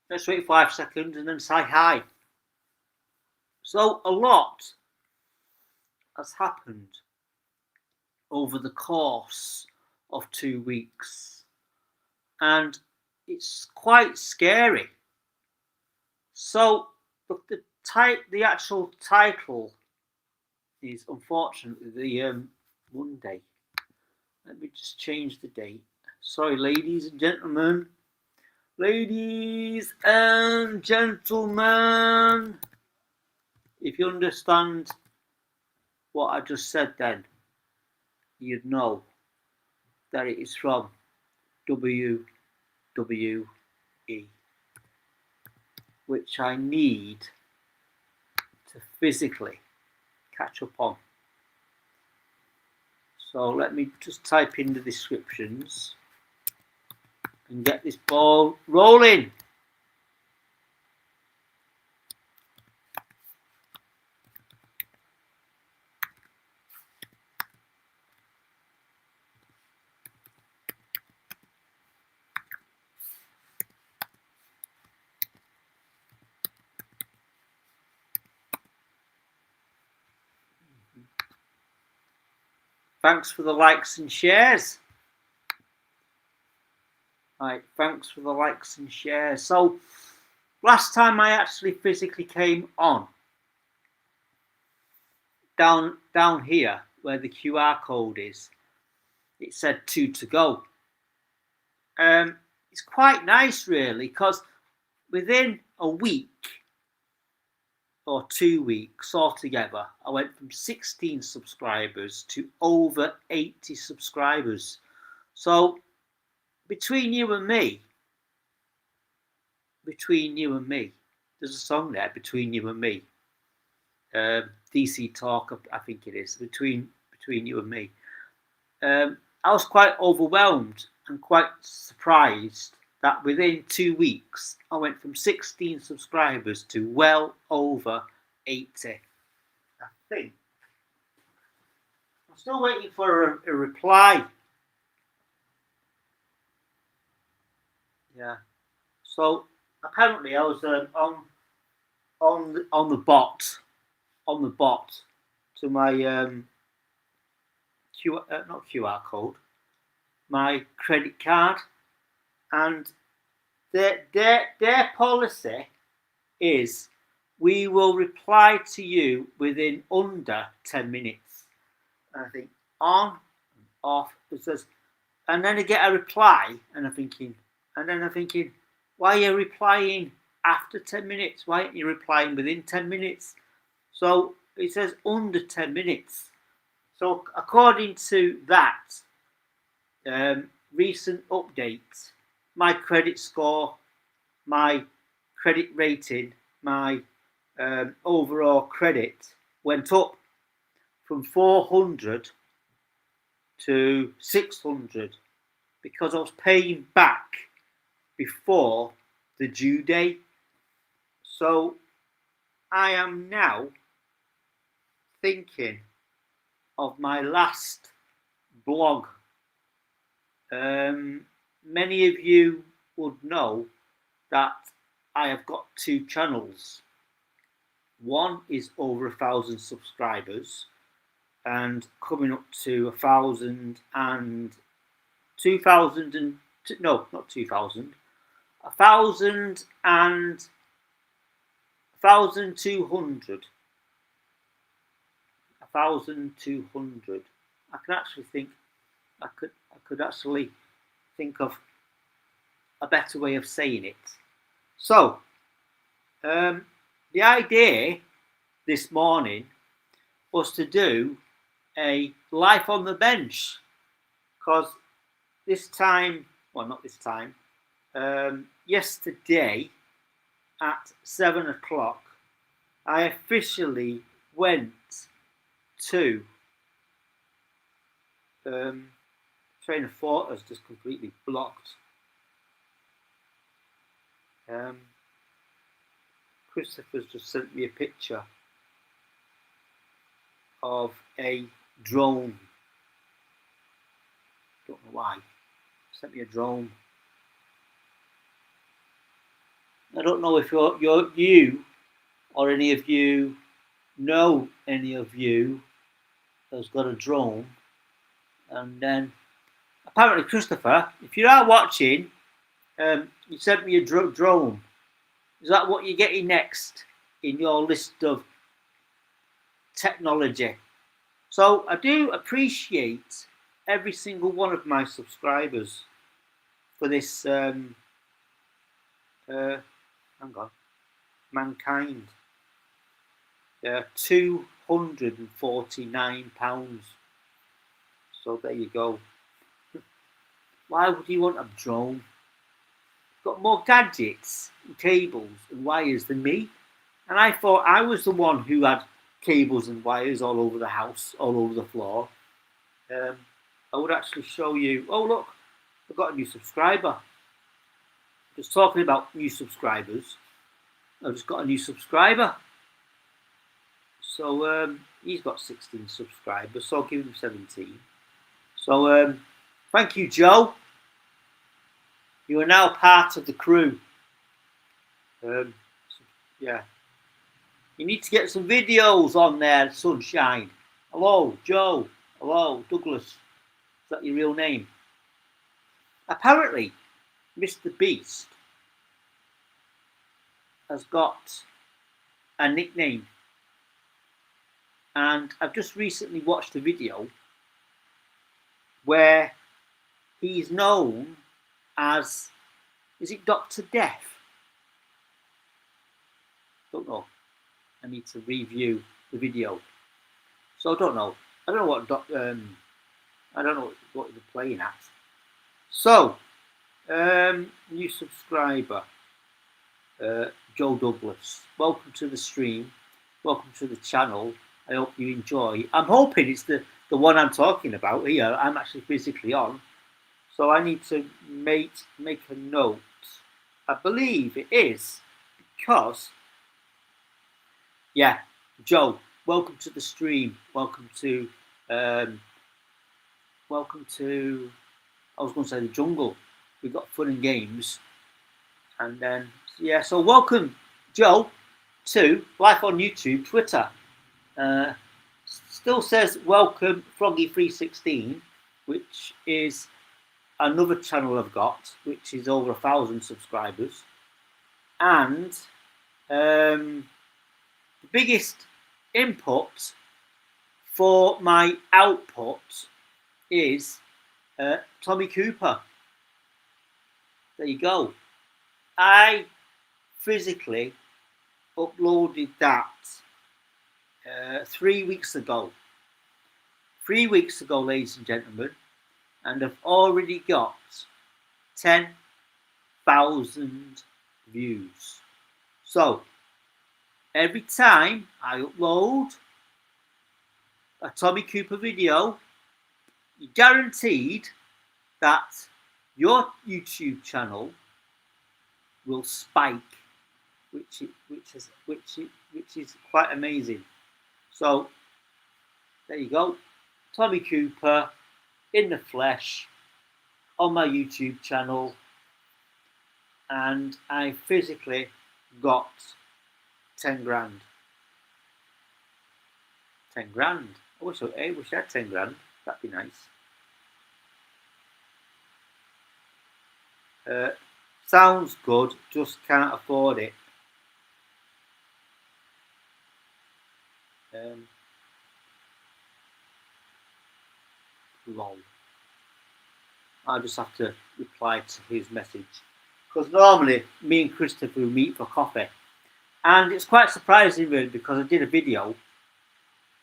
Let's wait 5 seconds and then say hi. So a lot has happened over the course of 2 weeks, and it's quite scary. So the actual title is unfortunately the Monday. Let me just change the date. Sorry, ladies and gentlemen. Ladies and gentlemen, if you understand what I just said, then you'd know that it is from WWE, which I need to physically catch up on. So let me just type in the descriptions and get this ball rolling. Thanks for the likes and shares. Right, thanks for the likes and shares. So, last time I actually physically came on, down here where the QR code is, it said 2 to go. It's quite nice, really, because within a week or 2 weeks altogether, I went from 16 subscribers to over 80 subscribers. So, between you and me, there's a song there, Between You and Me. DC Talk, I think it is, between you and me. I was quite overwhelmed and quite surprised that within 2 weeks I went from 16 subscribers to well over 80. I think. I'm still waiting for a reply. Yeah. So apparently I was on the bot to my not QR code, my credit card, and their policy is we will reply to you within under 10 minutes. And I think on, off, it says, and then I get a reply, and I'm thinking, why are you replying after 10 minutes? Why aren't you replying within 10 minutes? So it says under 10 minutes. So according to that recent update, my credit score, my credit rating, my overall credit went up from 400 to 600 because I was paying back before the due date. So I am now thinking of my last blog. Many of you would know that I have got 2 channels. One is over 1,000 subscribers and coming up to 1,000 and 2,000 and no, not 2,000, 1,000 and 1,200. 1,200. I can actually think. I could actually think of a better way of saying it. So, the idea this morning was to do a life on the bench, because yesterday at 7 o'clock, I officially went to train of thought has just completely blocked. Christopher's just sent me a picture of a drone. Don't know why. Sent me a drone. I don't know if you or any of you know any of you has got a drone. And then apparently, Christopher, if you are watching, you sent me a drone. Is that what you're getting next in your list of technology? So I do appreciate every single one of my subscribers for this. Hang on, mankind. £249. So there you go. Why would you want a drone? Got more gadgets, and cables, and wires than me. And I thought I was the one who had cables and wires all over the house, all over the floor. I would actually show you. Oh, look, I've got a new subscriber. Just talking about new subscribers. I've just got a new subscriber. So he's got 16 subscribers, so I'll give him 17. So thank you, Joe. You are now part of the crew. Yeah. You need to get some videos on there, Sunshine. Hello, Joe. Hello, Douglas. Is that your real name? Apparently, Mr. Beast has got a nickname. And I've just recently watched a video where he's known as, is it Dr. Death? Don't know. I need to review the video. So I don't know. I don't know what I don't know what they're playing at. So, new subscriber, Joe Douglas. Welcome to the stream. Welcome to the channel. I hope you enjoy. I'm hoping it's the one I'm talking about here. I'm actually physically on. So I need to make a note. I believe it is because, yeah, Joe, welcome to the stream. Welcome to, I was going to say the jungle. We've got fun and games. And then, yeah, so welcome, Joe, to Life on YouTube, Twitter. Still says welcome F.R.O.G which is another channel I've got, which is over 1,000 subscribers. And the biggest input for my output is Tommy Cooper. There you go. I physically uploaded that 3 weeks ago. 3 weeks ago, ladies and gentlemen, and I've already got 10,000 views. So every time I upload a Tommy Cooper video, you're guaranteed that your YouTube channel will spike, which is quite amazing. So there you go, Tommy Cooper in the flesh on my YouTube channel, and I physically got 10 grand. 10 grand. I wish I had 10 grand. That'd be nice. Sounds good, just can't afford it. Lol. I just have to reply to his message, because normally me and Christopher meet for coffee, and it's quite surprising really, because I did a video,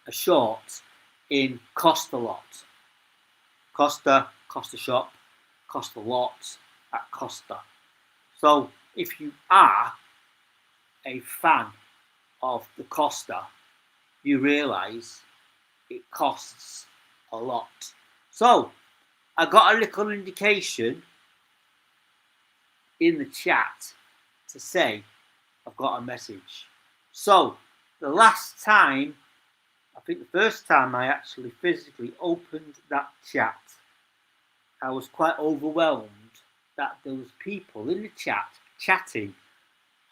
a short in Costa Lot. Costa Shop, Costa Lot at Costa. So if you are a fan of the Costa, you realise it costs a lot. So I got a little indication in the chat to say I've got a message. So the last time, I think the first time I actually physically opened that chat, I was quite overwhelmed that there was people in the chat chatting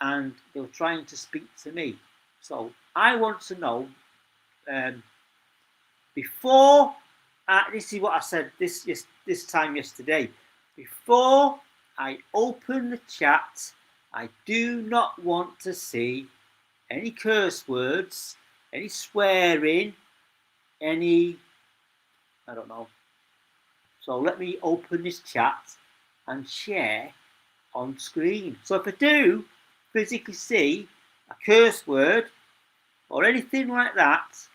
and they were trying to speak to me. So I want to know, before, this is what I said this time yesterday, before I open the chat, I do not want to see any curse words, any swearing, any, I don't know. So let me open this chat and share on screen. So if I do physically see a curse word or anything like that,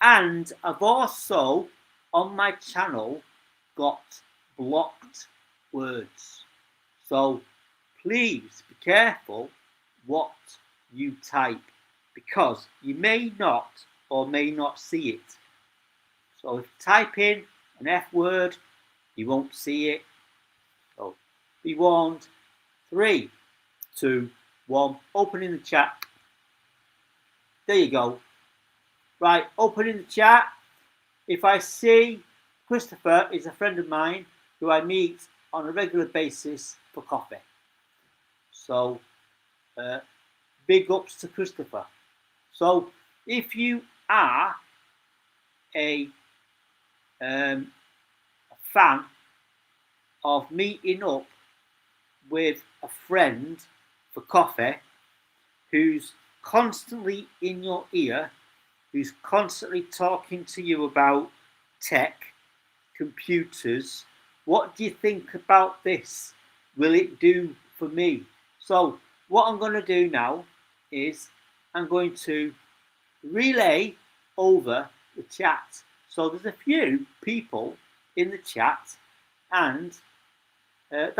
and I've also on my channel got blocked words. So please be careful what you type, because you may not or may not see it. So if you type in an F word, you won't see it. So be warned. 3, 2, 1, opening the chat. There you go. Right, opening the chat. If I see Christopher is a friend of mine who I meet on a regular basis for coffee. So big ups to Christopher. So if you are a fan of meeting up with a friend for coffee who's constantly in your ear, who's constantly talking to you about tech, computers, what do you think about this? Will it do for me? So what I'm going to do now is I'm going to relay over the chat. So there's a few people in the chat, and yeah.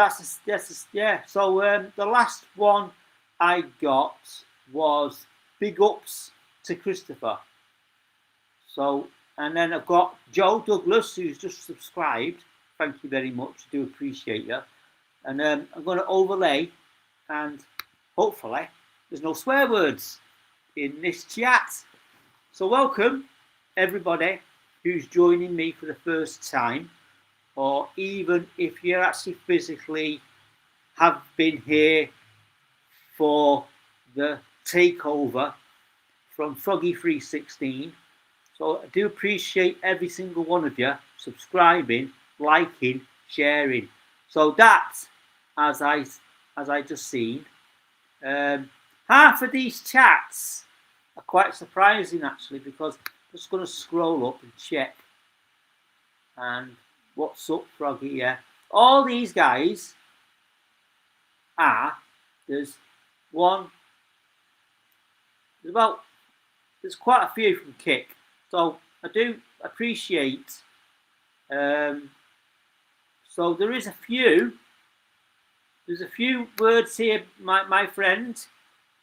So the last one I got was big ups to Christopher. So, and then I've got Joe Douglas, who's just subscribed. Thank you very much. I do appreciate you. And I'm going to overlay, and hopefully there's no swear words in this chat. So welcome everybody who's joining me for the first time, or even if you actually physically have been here for the takeover from F.R.O.G 316. So I do appreciate every single one of you subscribing, liking, sharing. So that, as I just seen, half of these chats are quite surprising actually, because I'm just going to scroll up and check. And what's up, F.R.O.G? Yeah, all these guys are, there's quite a few from Kick. So I do appreciate. So there's a few words here, my friend,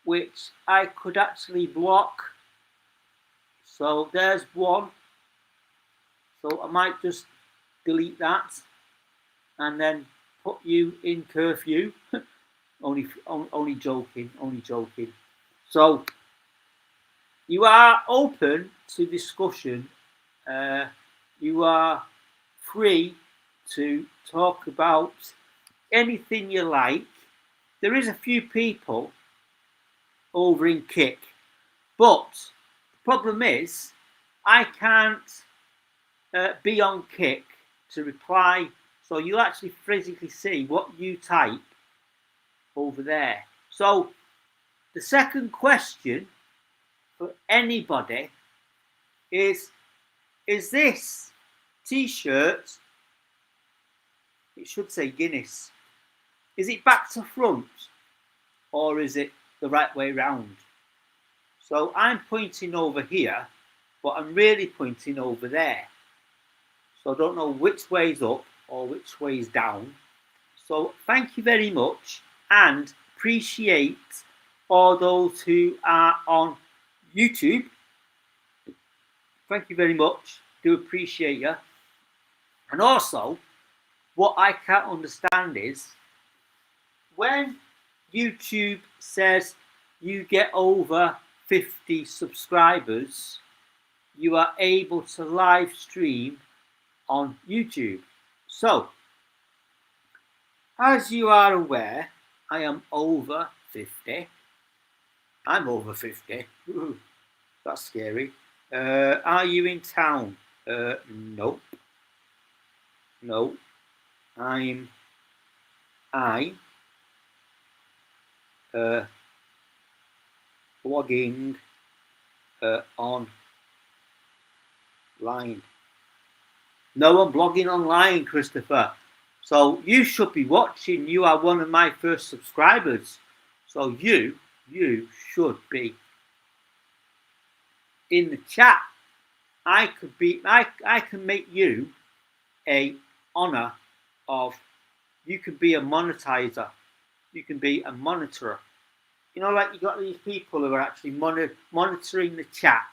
which I could actually block. So there's one. So I might just delete that and then put you in curfew. only joking. So you are open to discussion. You are free to talk about anything you like. There is a few people over in Kick, but the problem is I can't be on Kick to reply. So you actually physically see what you type over there. So the second question for anybody is this t-shirt, it should say Guinness, is it back to front or is it the right way round? So I'm pointing over here, but I'm really pointing over there. So I don't know which way's up or which way's down. So thank you very much, and appreciate all those who are on YouTube. Thank you very much. Do appreciate you. And also, what I can't understand is when YouTube says you get over 50 subscribers, you are able to live stream on YouTube. So, as you are aware, I am over 50. I'm over 50. Ooh, that's scary. Are you in town? Nope. No. I blogging online. No, I'm blogging online, Christopher. So you should be watching. You are one of my first subscribers. So you should be in the chat. I can make you a honor of, you can be a monetizer. You can be a monitorer. You know, like you got these people who are actually monitoring the chat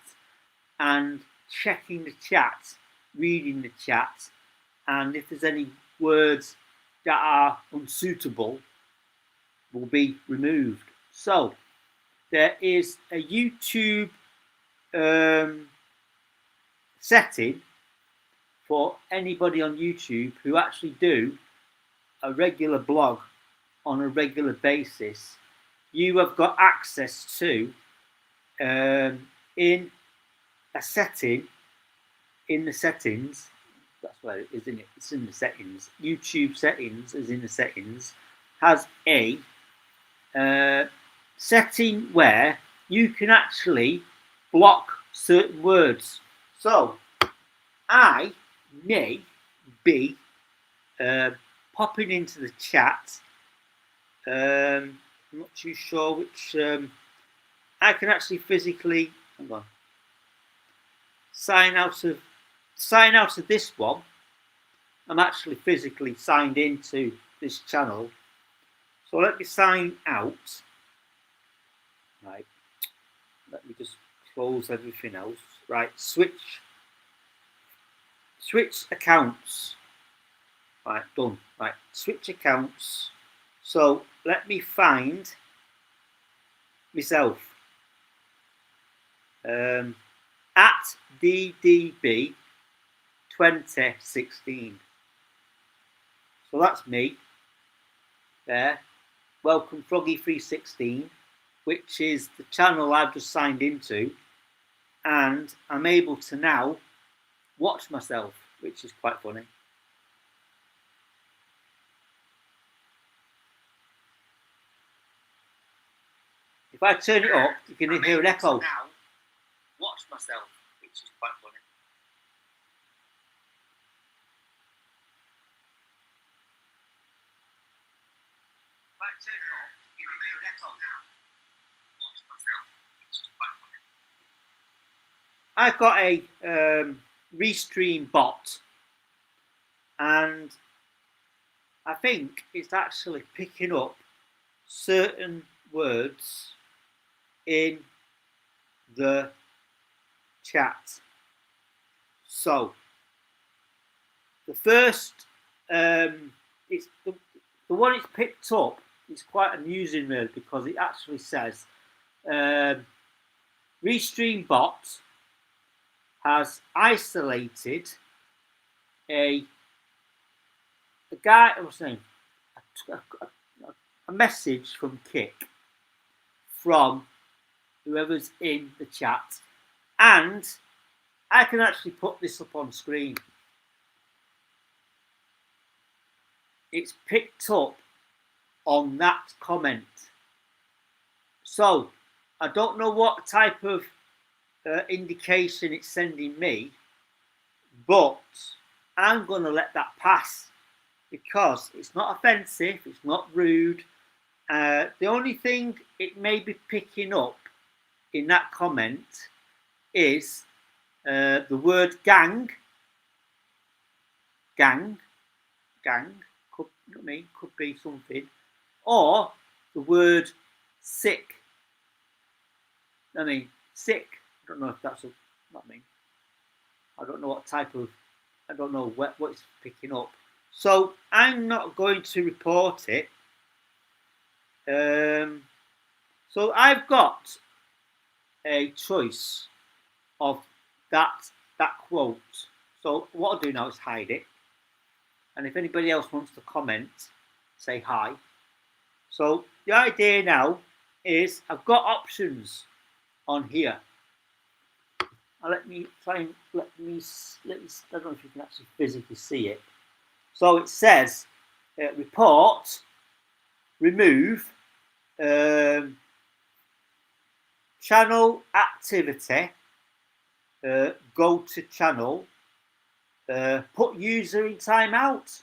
and checking the chat, reading the chat, and if there's any words that are unsuitable, will be removed. So there is a YouTube setting for anybody on YouTube who actually do a regular blog on a regular basis. You have got access to in a setting, in the settings. That's where it is, isn't it? It's in the settings. YouTube settings is in the settings. Has a setting where you can actually block certain words. So I may be popping into the chat. I'm not too sure which. I can actually physically, hang on, sign out of this one. I'm actually physically signed into this channel. So let me sign out. Right. Let me just close everything else. Right. Switch accounts. Right. Done. Right. Switch accounts. So let me find myself. At DDB 2016. So that's me there. Welcome F.R.O.G 316, which is the channel I've just signed into, and I'm able to now watch myself, which is quite funny. If I turn it up, you can hear an echo. Now watch myself, which is quite funny. If I turn it up, you can hear an echo now. Watch myself, which is quite funny. I've got a Restream bot, and I think it's actually picking up certain words in the chat. So the first, it's the one it's picked up. It's quite amusing, really, because it actually says Restream bot has isolated a guy. What's his name? A message from Kick from whoever's in the chat, and I can actually put this up on screen. It's picked up on that comment. So I don't know what type of indication it's sending me, but I'm going to let that pass because it's not offensive, it's not rude. The only thing it may be picking up in that comment is the word gang. Could be something, or the word sick. Sick. I don't know if that's what I mean. I don't know what type of. I don't know what it's picking up. So I'm not going to report it. So I've got a choice of that quote. So what I'll do now is hide it. And if anybody else wants to comment, say hi. So the idea now is I've got options on here. Let me try and let me. I don't know if you can actually physically see it. So it says report, remove, channel activity, go to channel, put user in timeout.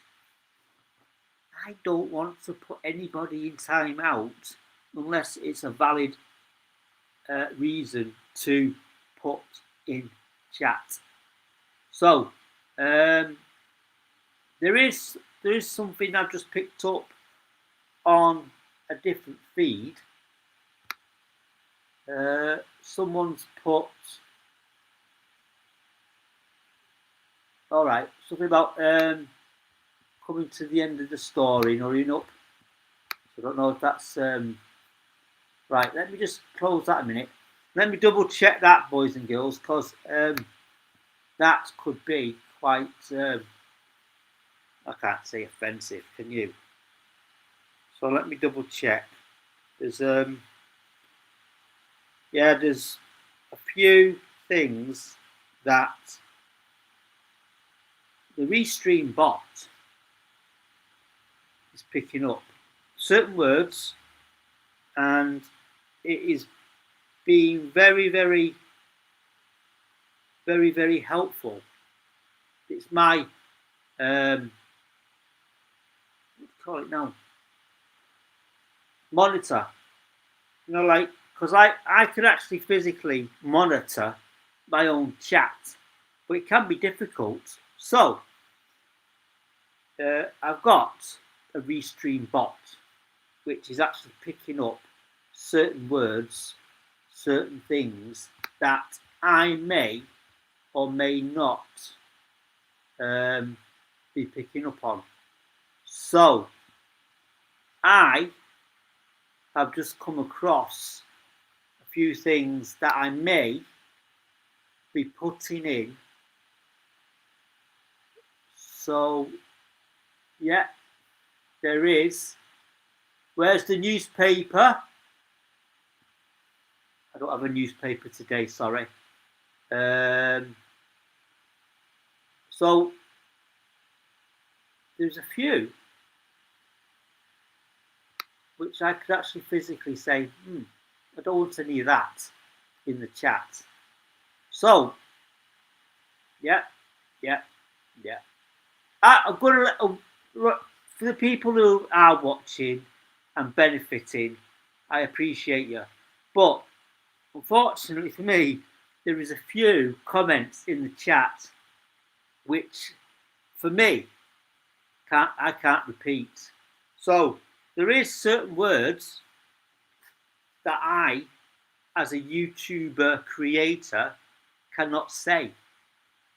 I don't want to put anybody in timeout unless it's a valid reason to put in chat. So there is something I've just picked up on a different feed. Someone's put, all right, something about coming to the end of the story and hurrying up. So I don't know if that's right. Let me just close that a minute. Let me double check that, boys and girls, because that could be quite, I can't say offensive, can you? So let me double check. There's there's a few things that the Restream bot is picking up certain words, and it is being very, very, very, very helpful. It's my what do you call it now? Monitor. You know, like, because I can actually physically monitor my own chat, but it can be difficult. So I've got a Restream bot which is actually picking up certain words, certain things that I may or may not be picking up on. So I have just come across a few things that I may be putting in. So yeah, there is. Where's the newspaper? I don't have a newspaper today, sorry. So there's a few which I could actually physically say, I don't want any of that in the chat. So, yeah. I'm going to let, for the people who are watching and benefiting, I appreciate you. But unfortunately for me, there is a few comments in the chat which, for me, I can't repeat. So there is certain words that I, as a YouTuber creator, cannot say.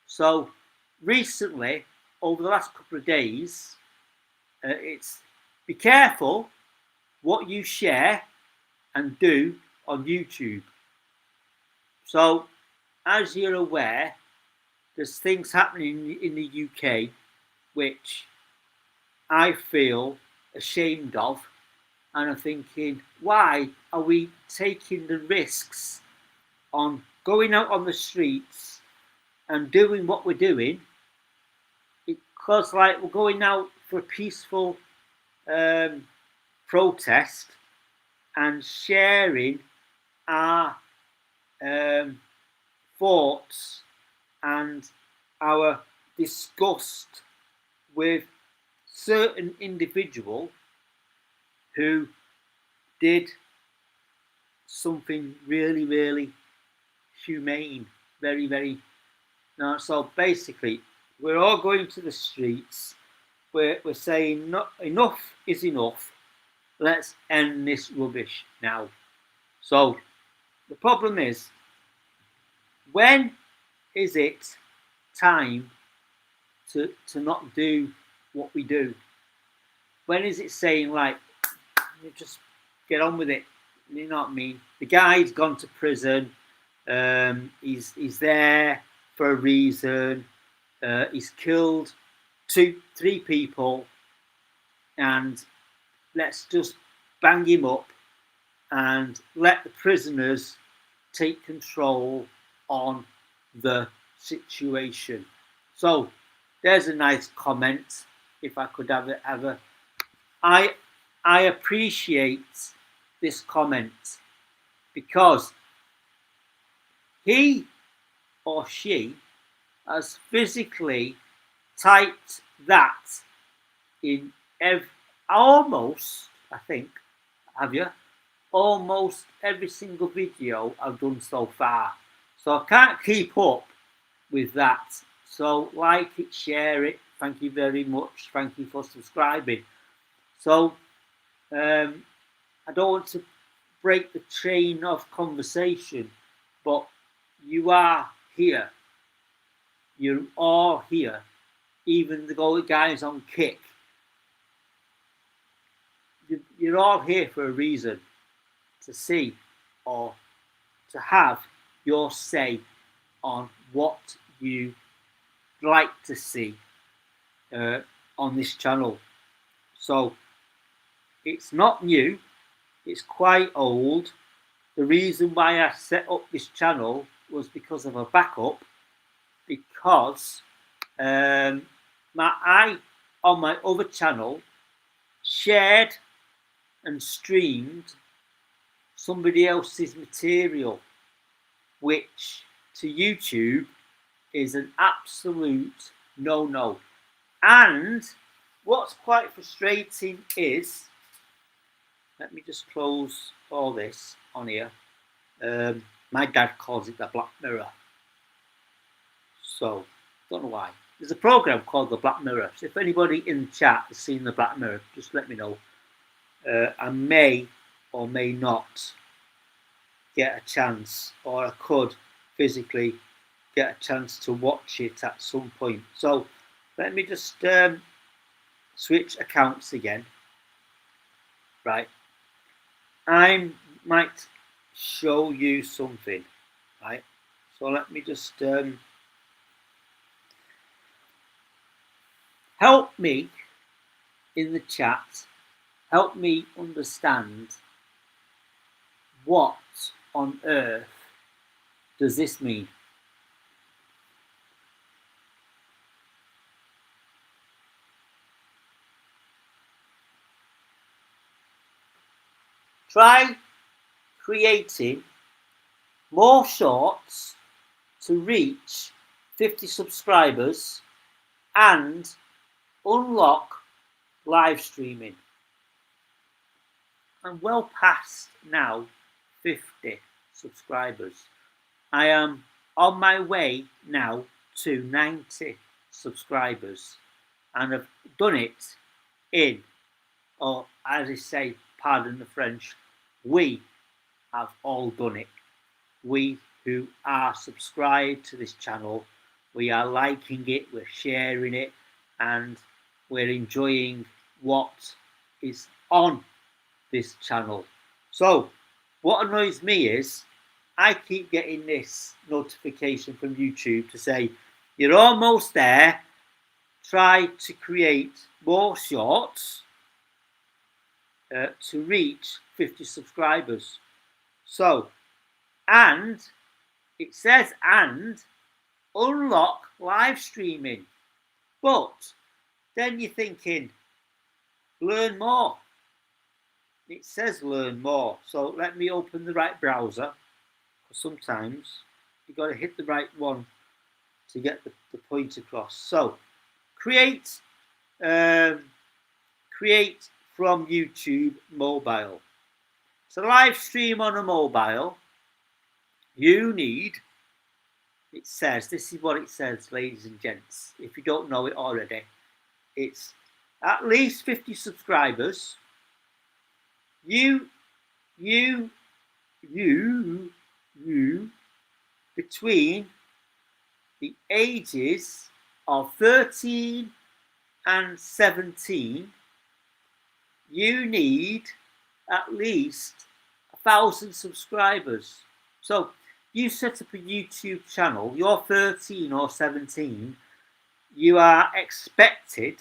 So recently, over the last couple of days, it's be careful what you share and do on YouTube. So, as you're aware, there's things happening in the UK which I feel ashamed of, and I'm thinking, why are we taking the risks on going out on the streets and doing what we're doing? Because, like, we're going out for a peaceful protest and sharing our thoughts and our disgust with certain individual who did something really, really humane, very, very. So basically, we're all going to the streets. We're saying enough is enough. Let's end this rubbish now. So the problem is, when is it time to not do what we do? When is it saying, like, just get on with it? You know what I mean? The guy's gone to prison. He's there for a reason. He's killed 2-3 people, and let's just bang him up and let the prisoners take control on the situation. So there's a nice comment. If I could have it ever, I appreciate this comment because he or she has physically typed that in almost, I think, have you? Almost every single video I've done so far. So I can't keep up with that. So like it, share it. Thank you very much. Thank you for subscribing. So I don't want to break the train of conversation, but you are here. You're all here. Even the guys on Kick. You're all here for a reason. To see or to have your say on what you like to see on this channel. So it's not new, it's quite old. The reason why I set up this channel was because of a backup, because on my other channel shared and streamed somebody else's material, which to YouTube is an absolute no-no. And what's quite frustrating is, let me just close all this on here. My dad calls it the Black Mirror. So, don't know why. There's a program called the Black Mirror. So if anybody in the chat has seen the Black Mirror, just let me know. I may or may not get a chance, or I could physically get a chance to watch it at some point. So let me just switch accounts again. Right, I might show you something. Right, so let me just help me in the chat. Help me understand what on earth does this mean? Try creating more shorts to reach 50 subscribers and unlock live streaming. I'm well past now 50 subscribers. I am on my way now to 90 subscribers, and I've done it in, or as I say, pardon the French, we have all done it. We who are subscribed to this channel, we are liking it, we're sharing it, and we're enjoying what is on this channel. So what annoys me is I keep getting this notification from YouTube to say you're almost there, try to create more shorts to reach 50 subscribers. So, and it says and unlock live streaming, but then you're thinking learn more. It says learn more. So let me open the right browser. Sometimes you got to hit the right one to get the point across. So create from YouTube mobile. So live stream on a mobile, you need, it says, this is what it says, ladies and gents, if you don't know it already, it's at least 50 subscribers. You between the ages of 13 and 17, you need at least 1,000 subscribers. So you set up a YouTube channel, you're 13 or 17, you are expected,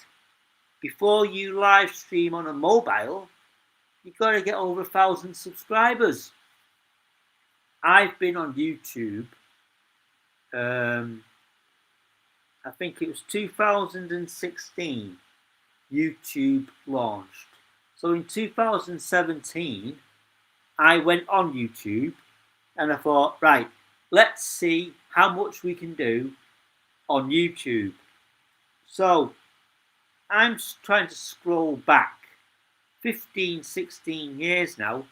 before you live stream on a mobile, you've got to get over 1,000 subscribers. I've been on YouTube, I think it was 2016, YouTube launched. So in 2017, I went on YouTube and I thought, right, let's see how much we can do on YouTube. So I'm trying to scroll back 15, 16 years now,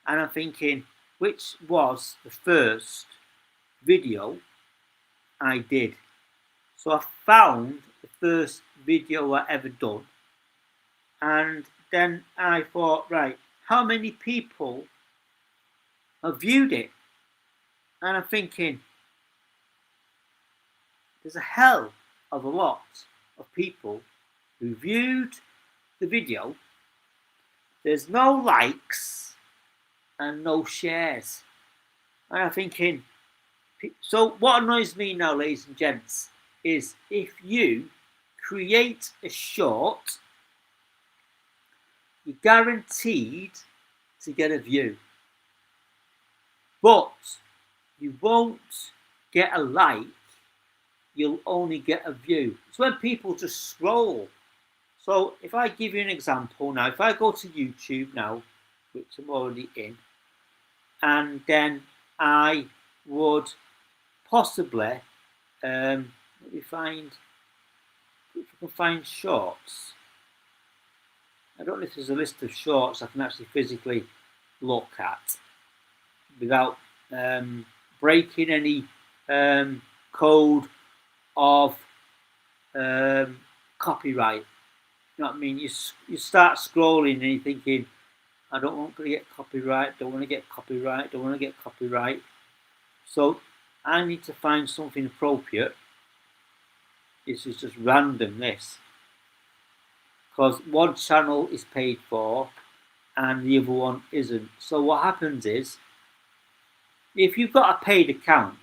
and I'm thinking, which was the first video I did. So I found the first video I ever done, and then I thought, right, how many people have viewed it? And I'm thinking, there's a hell of a lot of people who viewed the video. There's no likes and no shares. And I'm thinking, so what annoys me now, ladies and gents, is if you create a short, you're guaranteed to get a view. But you won't get a like, you'll only get a view. It's when people just scroll. So if I give you an example now, if I go to YouTube now, which I'm already in, and then I would possibly, let me find, if I can find shorts. I don't know if there's a list of shorts I can actually physically look at without breaking any code of copyright. You know what I mean? You start scrolling and you're thinking, I don't want to get copyright, don't want to get copyright, don't want to get copyright. So I need to find something appropriate. This is just random, this. Because one channel is paid for and the other one isn't. So what happens is, if you've got a paid account,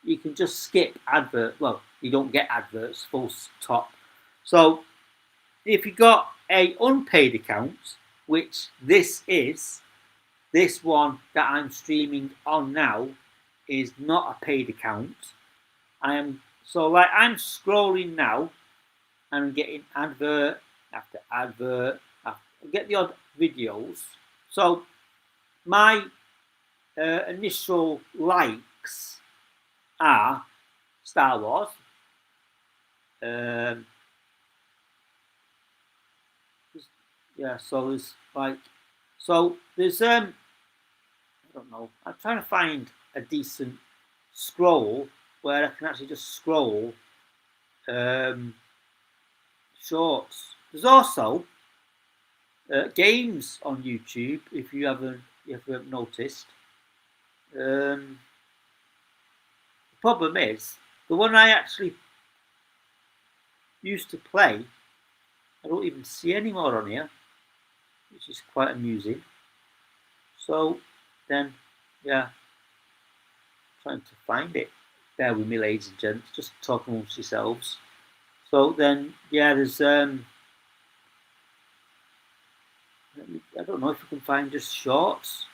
you can just skip advert. Well, you don't get adverts, full stop. So if you've got a unpaid account, which this is, this one that I'm streaming on now is not a paid account. I'm scrolling now and I'm getting advert after advert. I get the odd videos. So my initial likes are Star Wars. Yeah, so there's I don't know. I'm trying to find a decent scroll where I can actually just scroll shorts. There's also games on YouTube, if you haven't noticed. The problem is, the one I actually used to play, I don't even see anymore on here, which is quite amusing. So then, yeah, trying to find it. Bear with me, ladies and gents, just talk amongst yourselves. So then, yeah, there's I don't know if you can find just shorts.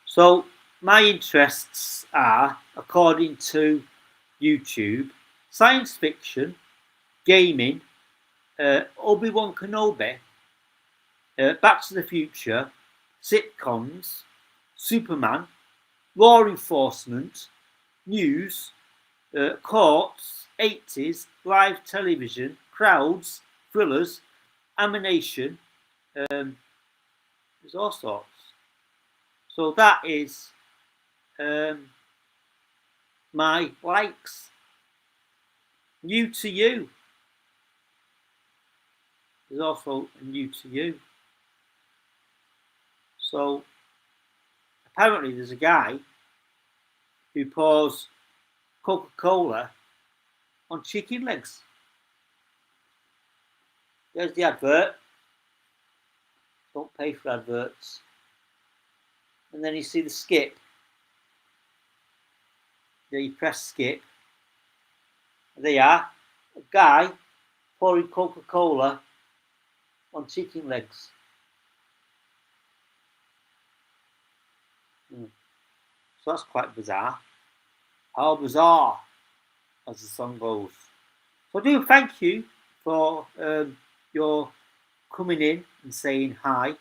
So my interests are, according to YouTube, science fiction, gaming, Obi-Wan Kenobi, Back to the Future, sitcoms, Superman, law enforcement, news, courts, 80s, live television, crowds, thrillers, animation, there's all sorts. So that is my likes. New to you. There's also a new to you. So apparently there's a guy who pours Coca-Cola on chicken legs. There's the advert. Don't pay for adverts. And then you see the skip. There you press skip. There you are. A guy pouring Coca-Cola on chicken legs. So that's quite bizarre. How bizarre, as the song goes. So I do thank you for your coming in and saying hi.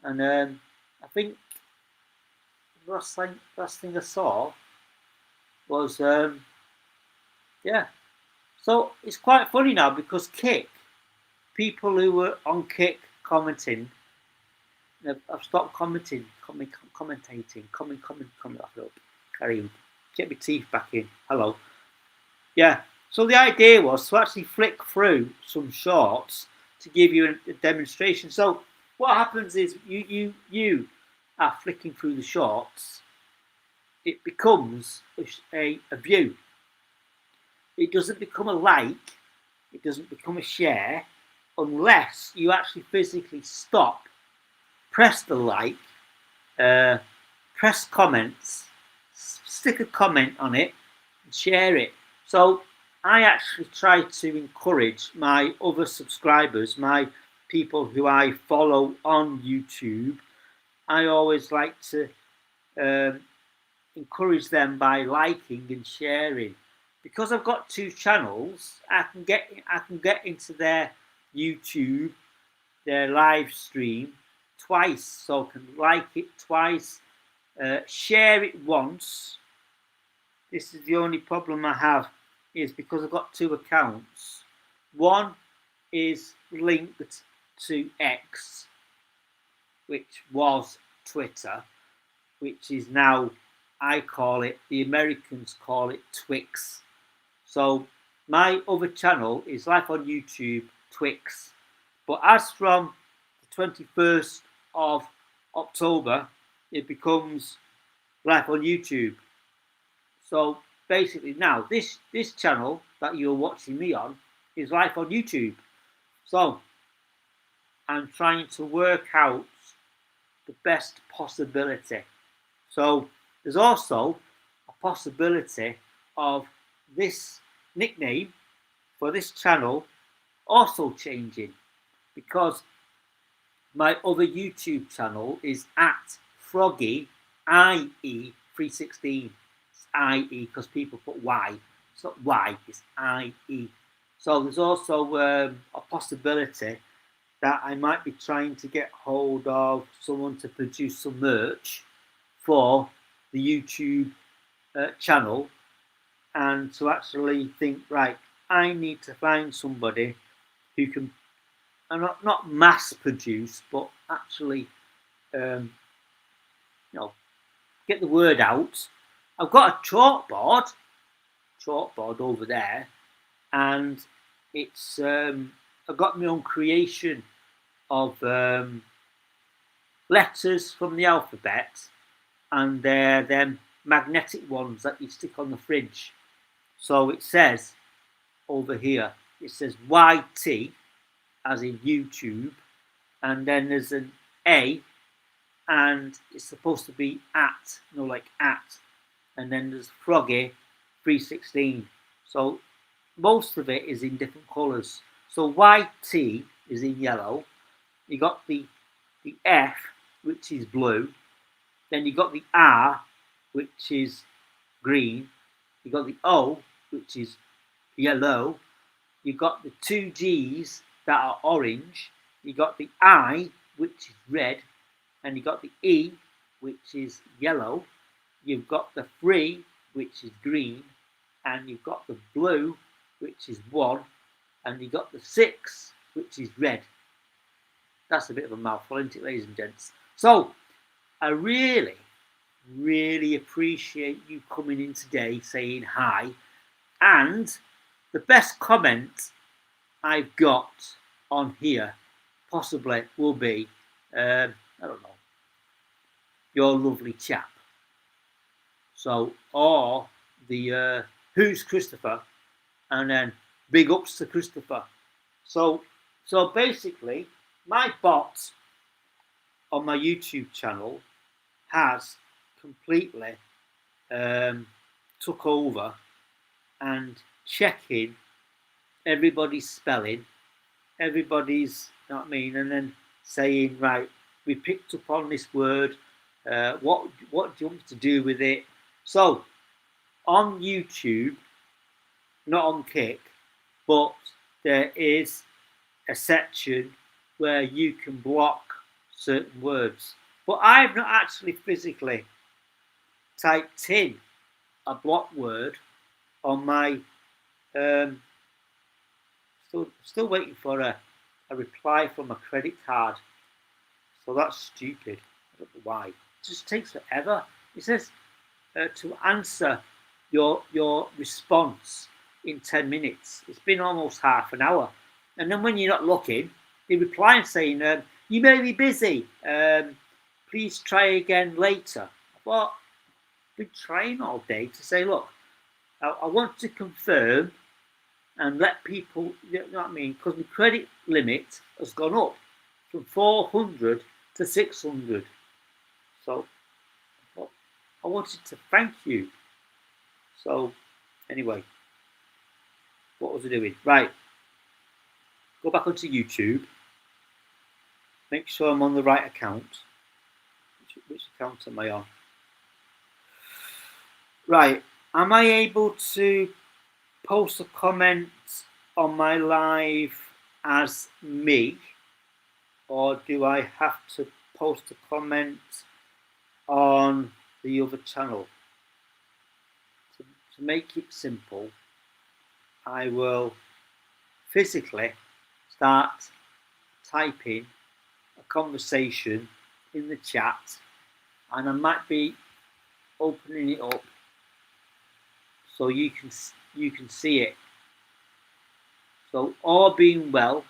And I think the last thing I saw was yeah. So it's quite funny now because Kick, people who were on Kick commenting, I've stopped commentating. Comment that up. Carry on. Get my teeth back in. Hello. Yeah. So the idea was to actually flick through some shorts to give you a demonstration. So what happens is you are flicking through the shorts. It becomes a view. It doesn't become a like. It doesn't become a share unless you actually physically stop, press the like, press comments, stick a comment on it, and share it. So I actually try to encourage my other subscribers, my people who I follow on YouTube. I always like to encourage them by liking and sharing. Because I've got two channels, I can get into their YouTube, their live stream twice, so I can like it twice, share it once. This is the only problem I have, is because I've got two accounts. One is linked to X, which was Twitter, which is now, I call it, the Americans call it Twix. So my other channel is Life on YouTube, Twix. But as from the 21st of October, it becomes Life on YouTube. So basically now this channel that you're watching me on is Life on YouTube. So I'm trying to work out the best possibility. So there's also a possibility of this nickname for this channel also changing, because my other YouTube channel is at F.R.O.G IE 316. It's IE because people put Y. It's not Y, it's IE. So there's also a possibility that I might be trying to get hold of someone to produce some merch for the YouTube channel, and to actually think, right, I need to find somebody who can not mass produce, but actually get the word out. I've got a chalkboard over there, and it's I've got my own creation of letters from the alphabet, and they're them magnetic ones that you stick on the fridge. So it says over here, it says YT as in YouTube, and then there's an A, and it's supposed to be at, and then there's F.R.O.G 316. So most of it is in different colours. So YT is in yellow. You got the F, which is blue. Then you got the R, which is green. You got the O, which is yellow. You got the two G's that are orange. You got the I, which is red, and you got the E, which is yellow. You've got the 3, which is green, and you've got the blue, which is 1, and you got the 6, which is red. That's a bit of a mouthful, isn't it, ladies and gents? So I really appreciate you coming in today, saying hi. And the best comment I've got on here possibly will be, I don't know, your lovely chap. So, or the who's Christopher, and then big ups to Christopher. So basically, my bot on my YouTube channel has completely took over and checking everybody's spelling, everybody's, you know what I mean, and then saying, right, we picked up on this word, What do you want me to do with it? So on YouTube, not on Kick, but there is a section where you can block certain words. But I've not actually physically typed in a block word on my still waiting for a reply from a credit card. So that's stupid. I don't know why. It just takes forever. It says to answer your response in 10 minutes. It's been almost half an hour. And then when you're not looking, they reply saying, you may be busy. Please try again later. Well, I've been trying all day to say, look, I want to confirm and let people, you know what I mean? Because my credit limit has gone up from 400 to 600. So I wanted to thank you. So anyway, what was I doing? Right, go back onto YouTube. Make sure I'm on the right account. Which account am I on? Right, am I able to post a comment on my live as me, or do I have to post a comment on the other channel? To make it simple, I will physically start typing a conversation in the chat, and I might be opening it up so you can see it. So all being well,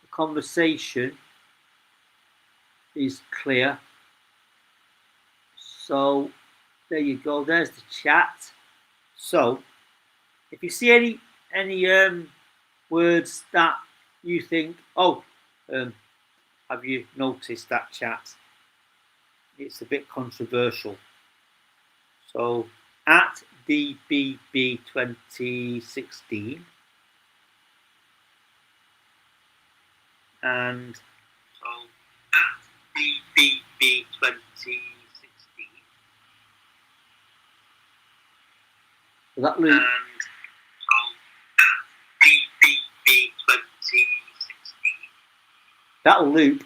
the conversation is clear. So there you go. There's the chat. So if you see any words that you think, oh, have you noticed that chat? It's a bit controversial. So at DBB 2016 and so at DBB 2016. So that loop. And so at DBB 2016. That'll loop.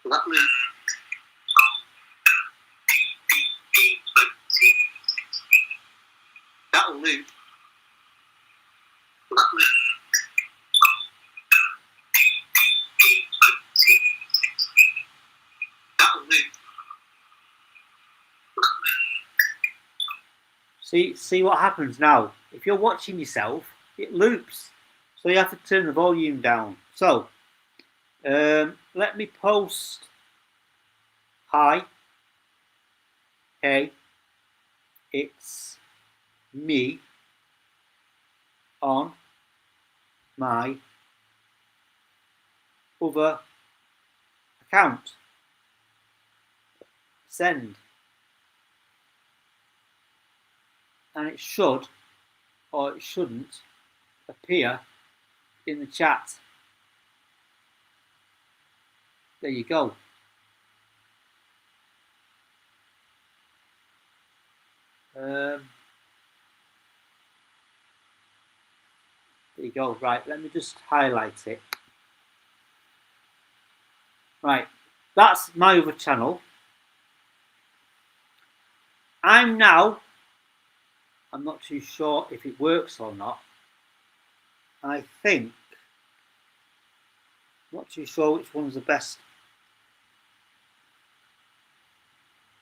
So that loop. That'll loop. That'll loop. See what happens now. If you're watching yourself, it loops. So you have to turn the volume down. So let me post hi. Hey, it's me on my other account. Send. And it should, or it shouldn't, appear in the chat. There you go. There you go. Right, let me just highlight it. Right, that's my other channel. I'm not too sure if it works or not. I think, not too sure which one's the best